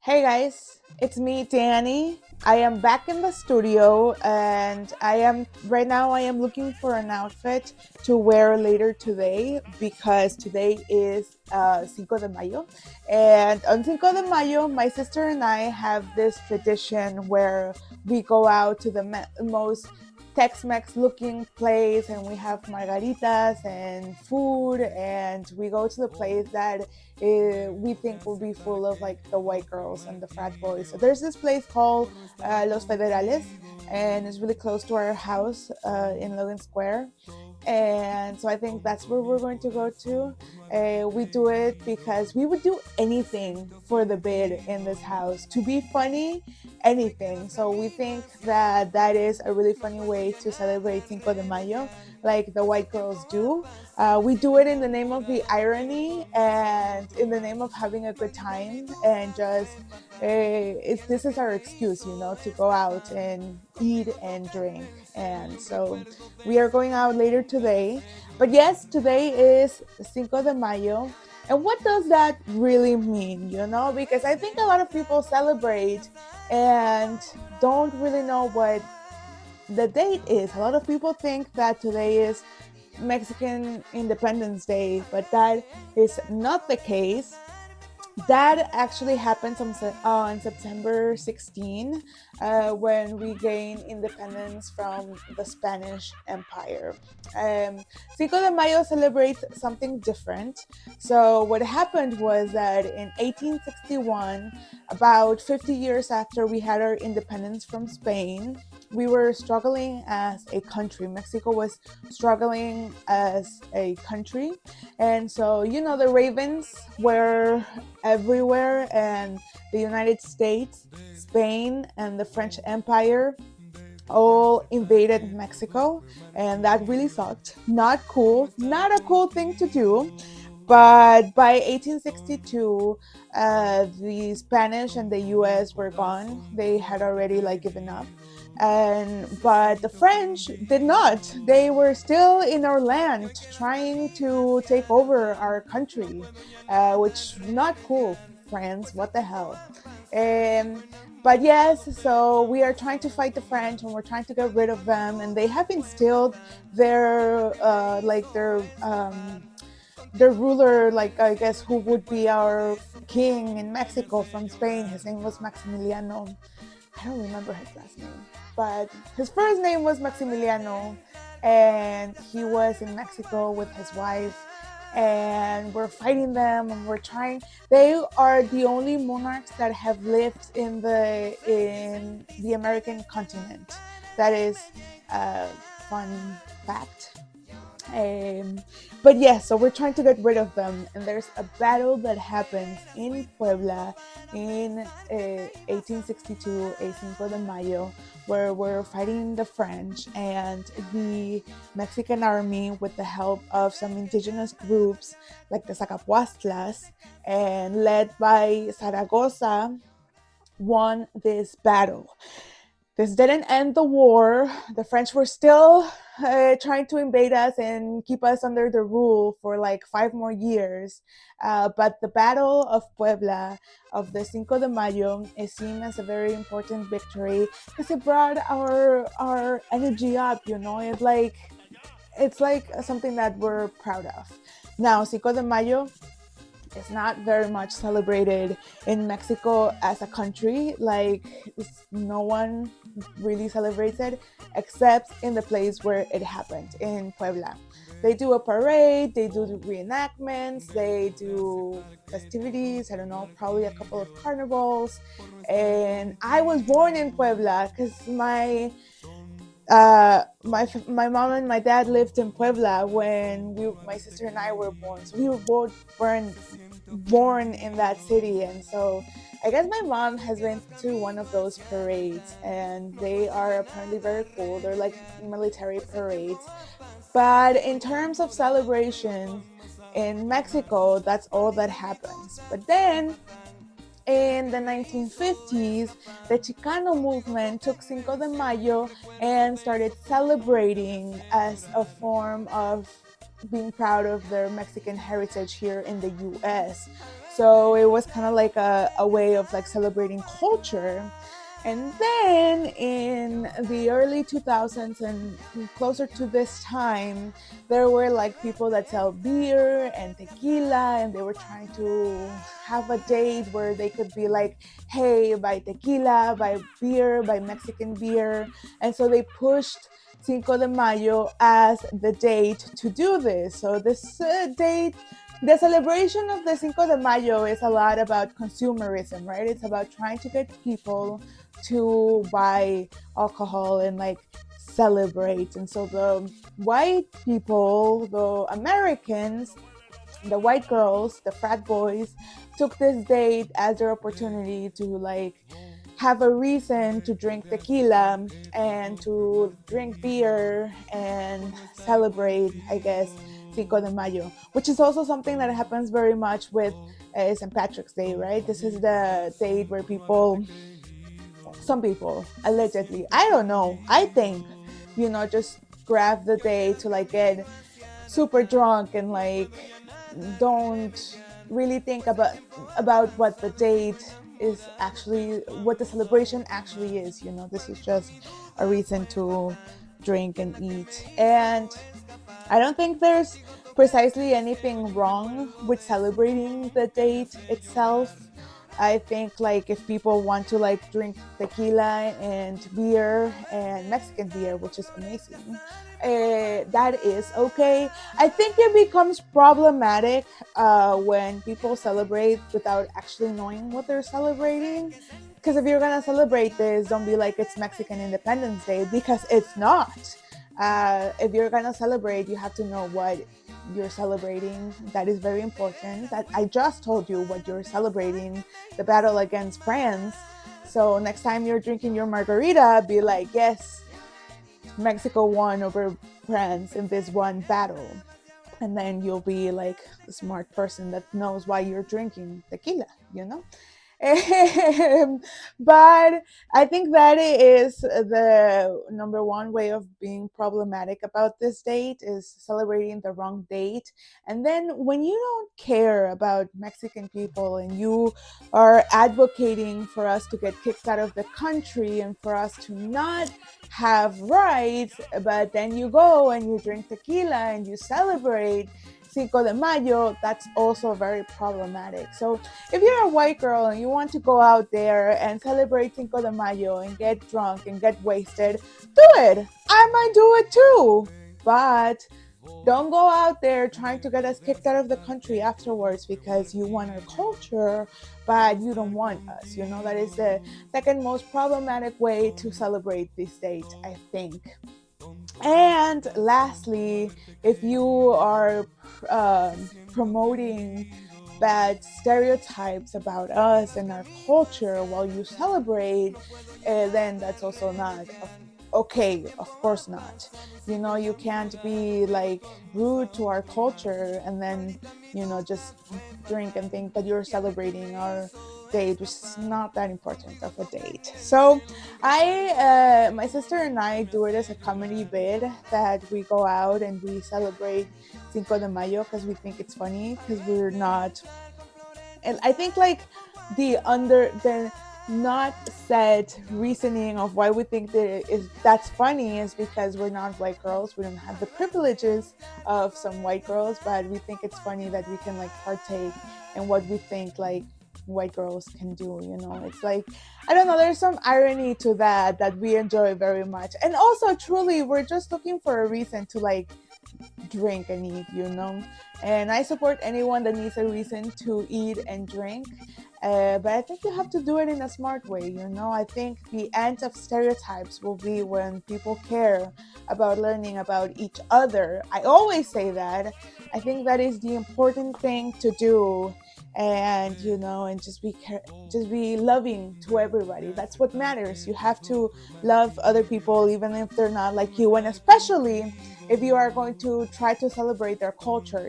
Hey guys, it's me, Danny. I am back in the studio and I am looking for an outfit to wear later today because today is Cinco de Mayo. And on Cinco de Mayo, my sister and I have this tradition where we go out to the most Tex-Mex looking place and we have margaritas and food and we go to the place that we think will be full of like the white girls and the frat boys. So there's this place called Los Federales, and it's really close to our house in Logan Square. And so I think that's where we're going to go to. We do it because we would do anything for the bid in this house to be funny, anything. So we think that that is a really funny way to celebrate Cinco de Mayo, like the white girls do. We do it in the name of the irony and in the name of having a good time and just this is our excuse, to go out and eat and drink. And so we are going out later today. But yes, today is Cinco de Mayo. And what does that really mean, Because I think a lot of people celebrate and don't really know what the date is. A lot of people think that today is Mexican Independence Day, but that is not the case. That actually happens on September 16, when we gain independence from the Spanish Empire. Cinco de Mayo celebrates something different. So, what happened was that in 1861, about 50 years after we had our independence from Spain, we were struggling as a country. Mexico was struggling as a country. And so, the ravens were everywhere, and the United States, Spain, and the French Empire all invaded Mexico, and that really sucked. Not cool, not a cool thing to do. But by 1862, the Spanish and the U.S. were gone. They had already given up, but the French did not. They were still in our land, trying to take over our country, which not cool, France. What the hell? Um, but yes, so we are trying to fight the French, and we're trying to get rid of them. And they have instilled their their ruler, I guess, who would be our king in Mexico from Spain. His name was Maximiliano. I don't remember his last name, but his first name was Maximiliano, and he was in Mexico with his wife. And we're fighting them, and we're trying. They are the only monarchs that have lived in the American continent. That is a fun fact. Um, but yeah, so we're trying to get rid of them, and there's a battle that happens in Puebla in 1862, a Cinco de Mayo, where we're fighting the French and the Mexican army with the help of some indigenous groups like the Zacapuastlas, and led by Zaragoza, won this battle. This didn't end the war. The French were still trying to invade us and keep us under their rule for 5 more years. But the Battle of Puebla, of the Cinco de Mayo, is seen as a very important victory because it brought our energy up. It's like something that we're proud of. Now, Cinco de Mayo is not very much celebrated in Mexico as a country. No one really celebrates it except in the place where it happened, in Puebla. They do a parade, they do reenactments, they do festivities, I don't know, probably a couple of carnivals. And I was born in Puebla because my mom and my dad lived in Puebla when my sister and I were born. So we were both born in that city, and so I guess my mom has been to one of those parades, and they are apparently very cool. They're like military parades. But in terms of celebration in Mexico, that's all that happens. But then in the 1950s, the Chicano movement took Cinco de Mayo and started celebrating as a form of being proud of their Mexican heritage here in the US. So it was kind of like a way of like celebrating culture. And then in the early 2000s and closer to this time, there were like people that sell beer and tequila, and they were trying to have a date where they could be like, hey, buy tequila, buy beer, buy Mexican beer. And so they pushed Cinco de Mayo as the date to do this. So this date, the celebration of the Cinco de Mayo is a lot about consumerism, right? It's about trying to get people to buy alcohol and like celebrate. And so the white people, the Americans, the white girls, the frat boys, took this date as their opportunity to like have a reason to drink tequila and to drink beer and celebrate, I guess, Cinco de Mayo, which is also something that happens very much with St. Patrick's Day, right? This is the date where people, some people, allegedly, I don't know, I think, just grab the day to like get super drunk and like don't really think about what the date is actually, what the celebration actually is. This is just a reason to drink and eat. And I don't think there's precisely anything wrong with celebrating the date itself. I think like if people want to like drink tequila and beer and Mexican beer, which is amazing, that is okay. I think it becomes problematic when people celebrate without actually knowing what they're celebrating. Because if you're gonna celebrate this, don't be like it's Mexican Independence Day, because it's not. If you're gonna celebrate, you have to know what you're celebrating. That is very important. That I just told you what you're celebrating, the battle against France. So next time you're drinking your margarita, be like, yes, Mexico won over France in this one battle. And then you'll be like a smart person that knows why you're drinking tequila. But I think that is the number one way of being problematic about this date, is celebrating the wrong date. And then when you don't care about Mexican people and you are advocating for us to get kicked out of the country and for us to not have rights, but then you go and you drink tequila and you celebrate Cinco de Mayo, that's also very problematic. So if you're a white girl and you want to go out there and celebrate Cinco de Mayo and get drunk and get wasted, do it. I might do it too. But don't go out there trying to get us kicked out of the country afterwards because you want our culture, but you don't want us. That is the second most problematic way to celebrate this date, I think. And lastly, if you are promoting bad stereotypes about us and our culture while you celebrate, then that's also not okay. Of course not. You can't be like rude to our culture and then, just drink and think that you're celebrating our date, which is not that important of a date. So my sister and I do it as a comedy bit, that we go out and we celebrate Cinco de Mayo because we think it's funny, because we're not. And I think like the not said reasoning of why we think that's funny is because we're not white girls. We don't have the privileges of some white girls, but we think it's funny that we can like partake in what we think like white girls can do. It's like, I don't know, there's some irony to that we enjoy very much. And also, truly, we're just looking for a reason to like drink and eat. And I support anyone that needs a reason to eat and drink. But I think you have to do it in a smart way. I think the end of stereotypes will be when people care about learning about each other. I always say that. I think that is the important thing to do. And and just be loving to everybody. That's what matters. You have to love other people even if they're not like you, and especially if you are going to try to celebrate their culture.